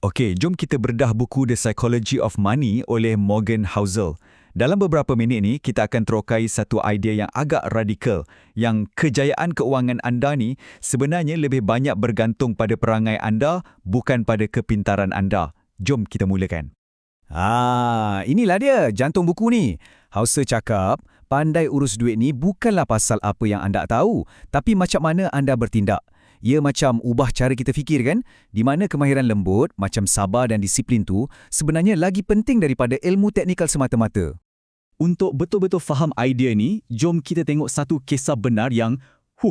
Okey, jom kita bedah buku The Psychology of Money oleh Morgan Housel. Dalam beberapa minit ni, kita akan terokai satu idea yang agak radikal, yang kejayaan keuangan anda ni sebenarnya lebih banyak bergantung pada perangai anda, bukan pada kepintaran anda. Jom kita mulakan. Inilah dia, jantung buku ni. Housel cakap, pandai urus duit ni bukanlah pasal apa yang anda tahu, tapi macam mana anda bertindak. Ia macam ubah cara kita fikir kan? Di mana kemahiran lembut, macam sabar dan disiplin tu sebenarnya lagi penting daripada ilmu teknikal semata-mata. Untuk betul-betul faham idea ni, jom kita tengok satu kisah benar yang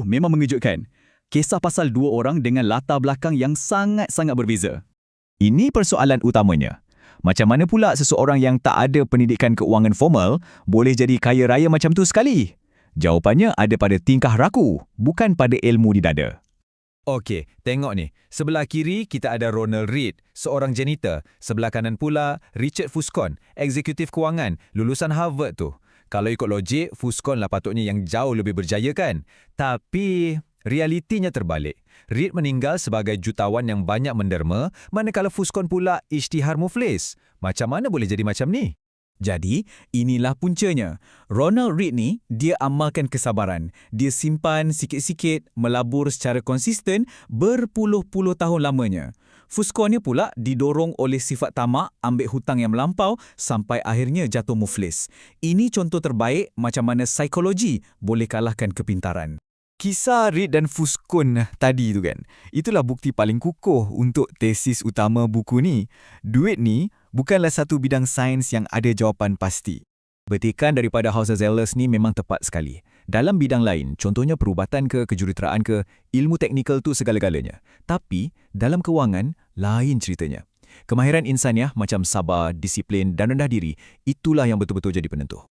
memang mengejutkan. Kisah pasal dua orang dengan latar belakang yang sangat-sangat berbeza. Ini persoalan utamanya. Macam mana pula seseorang yang tak ada pendidikan keuangan formal boleh jadi kaya raya macam tu sekali? Jawapannya ada pada tingkah laku, bukan pada ilmu di dada. Okey, tengok ni. Sebelah kiri kita ada Ronald Read, seorang janitor. Sebelah kanan pula Richard Fuscon, eksekutif kewangan, lulusan Harvard tu. Kalau ikut logik, Fuscon lah patutnya yang jauh lebih berjaya kan? Tapi realitinya terbalik. Read meninggal sebagai jutawan yang banyak menderma, manakala Fuscon pula isytihar muflis. Macam mana boleh jadi macam ni? Jadi, inilah puncanya. Ronald Read ni, dia amalkan kesabaran. Dia simpan sikit-sikit, melabur secara konsisten berpuluh-puluh tahun lamanya. Fuscon ni pula didorong oleh sifat tamak, ambil hutang yang melampau sampai akhirnya jatuh muflis. Ini contoh terbaik macam mana psikologi boleh kalahkan kepintaran. Kisah Read dan Fuscon tadi tu kan, itulah bukti paling kukuh untuk tesis utama buku ni. Duit ni bukanlah satu bidang sains yang ada jawapan pasti. Petikan daripada Housel ni memang tepat sekali. Dalam bidang lain, contohnya perubatan ke, kejuruteraan ke, ilmu teknikal tu segala-galanya. Tapi, dalam kewangan, lain ceritanya. Kemahiran insaniah macam sabar, disiplin dan rendah diri, itulah yang betul-betul jadi penentu.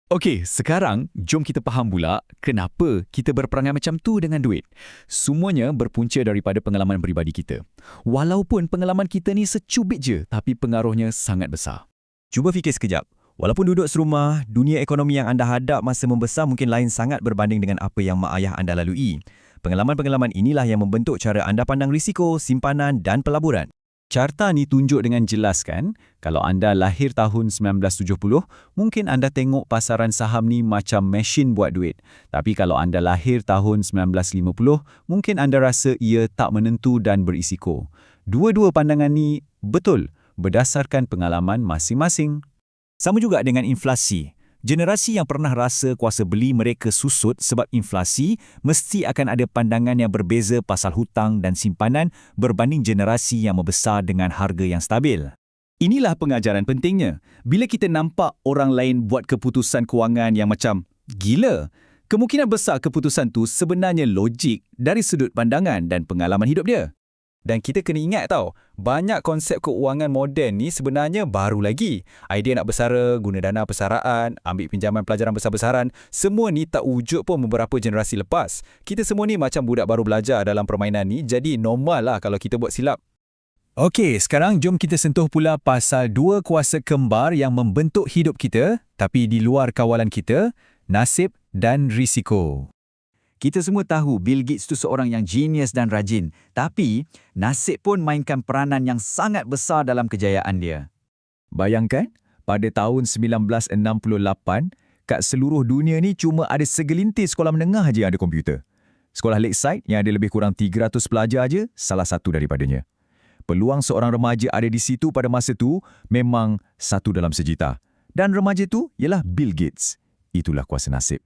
Okey, sekarang jom kita faham pula kenapa kita berperangai macam tu dengan duit. Semuanya berpunca daripada pengalaman peribadi kita. Walaupun pengalaman kita ni secubit je, tapi pengaruhnya sangat besar. Cuba fikir sekejap. Walaupun duduk serumah, dunia ekonomi yang anda hadap masa membesar mungkin lain sangat berbanding dengan apa yang mak ayah anda lalui. Pengalaman-pengalaman inilah yang membentuk cara anda pandang risiko, simpanan dan pelaburan. Carta ni tunjuk dengan jelas kan, kalau anda lahir tahun 1970, mungkin anda tengok pasaran saham ni macam mesin buat duit. Tapi kalau anda lahir tahun 1950, mungkin anda rasa ia tak menentu dan berisiko. Dua-dua pandangan ni betul, berdasarkan pengalaman masing-masing. Sama juga dengan inflasi. Generasi yang pernah rasa kuasa beli mereka susut sebab inflasi mesti akan ada pandangan yang berbeza pasal hutang dan simpanan berbanding generasi yang membesar dengan harga yang stabil. Inilah pengajaran pentingnya. Bila kita nampak orang lain buat keputusan kewangan yang macam gila, kemungkinan besar keputusan tu sebenarnya logik dari sudut pandangan dan pengalaman hidup dia. Dan kita kena ingat tau, banyak konsep keuangan moden ni sebenarnya baru lagi. Idea nak bersara, guna dana persaraan, ambil pinjaman pelajaran besar-besaran, semua ni tak wujud pun beberapa generasi lepas. Kita semua ni macam budak baru belajar dalam permainan ni, jadi normal lah kalau kita buat silap. Okey, sekarang jom kita sentuh pula pasal dua kuasa kembar yang membentuk hidup kita, tapi di luar kawalan kita, nasib dan risiko. Kita semua tahu Bill Gates tu seorang yang genius dan rajin, tapi nasib pun mainkan peranan yang sangat besar dalam kejayaan dia. Bayangkan, pada tahun 1968, kat seluruh dunia ni cuma ada segelintir sekolah menengah je yang ada komputer. Sekolah Lakeside yang ada lebih kurang 300 pelajar je, salah satu daripadanya. Peluang seorang remaja ada di situ pada masa tu memang satu dalam sejuta. Dan remaja tu ialah Bill Gates. Itulah kuasa nasib.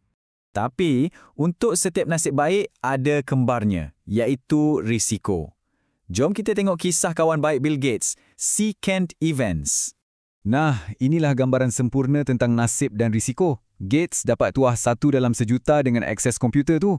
Tapi, untuk setiap nasib baik, ada kembarnya, iaitu risiko. Jom kita tengok kisah kawan baik Bill Gates, C. Kent Evans. Nah, inilah gambaran sempurna tentang nasib dan risiko. Gates dapat tuah satu dalam sejuta dengan akses komputer tu.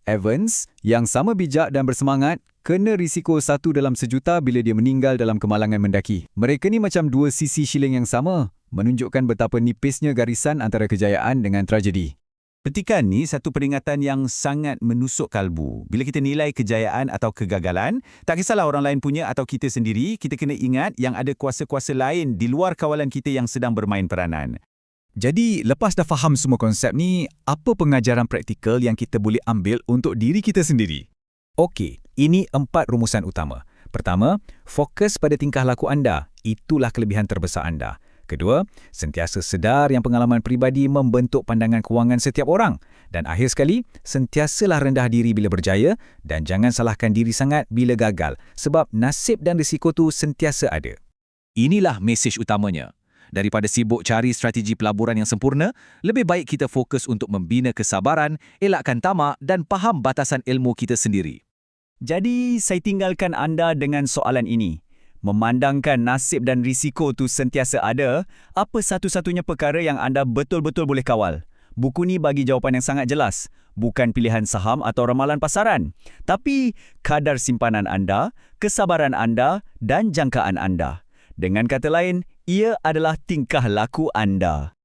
Evans, yang sama bijak dan bersemangat, kena risiko satu dalam sejuta bila dia meninggal dalam kemalangan mendaki. Mereka ni macam dua sisi shilling yang sama, menunjukkan betapa nipisnya garisan antara kejayaan dengan tragedi. Petikan ni satu peringatan yang sangat menusuk kalbu. Bila kita nilai kejayaan atau kegagalan, tak kisahlah orang lain punya atau kita sendiri, kita kena ingat yang ada kuasa-kuasa lain di luar kawalan kita yang sedang bermain peranan. Jadi, lepas dah faham semua konsep ni, apa pengajaran praktikal yang kita boleh ambil untuk diri kita sendiri? Okey, ini 4 rumusan utama. Pertama, fokus pada tingkah laku anda. Itulah kelebihan terbesar anda. Kedua, sentiasa sedar yang pengalaman peribadi membentuk pandangan kewangan setiap orang. Dan akhir sekali, sentiasalah rendah diri bila berjaya dan jangan salahkan diri sangat bila gagal sebab nasib dan risiko tu sentiasa ada. Inilah mesej utamanya. Daripada sibuk cari strategi pelaburan yang sempurna, lebih baik kita fokus untuk membina kesabaran, elakkan tamak dan faham batasan ilmu kita sendiri. Jadi, saya tinggalkan anda dengan soalan ini. Memandangkan nasib dan risiko tu sentiasa ada, apa satu-satunya perkara yang anda betul-betul boleh kawal? Buku ni bagi jawapan yang sangat jelas. Bukan pilihan saham atau ramalan pasaran. Tapi kadar simpanan anda, kesabaran anda dan jangkaan anda. Dengan kata lain, ia adalah tingkah laku anda.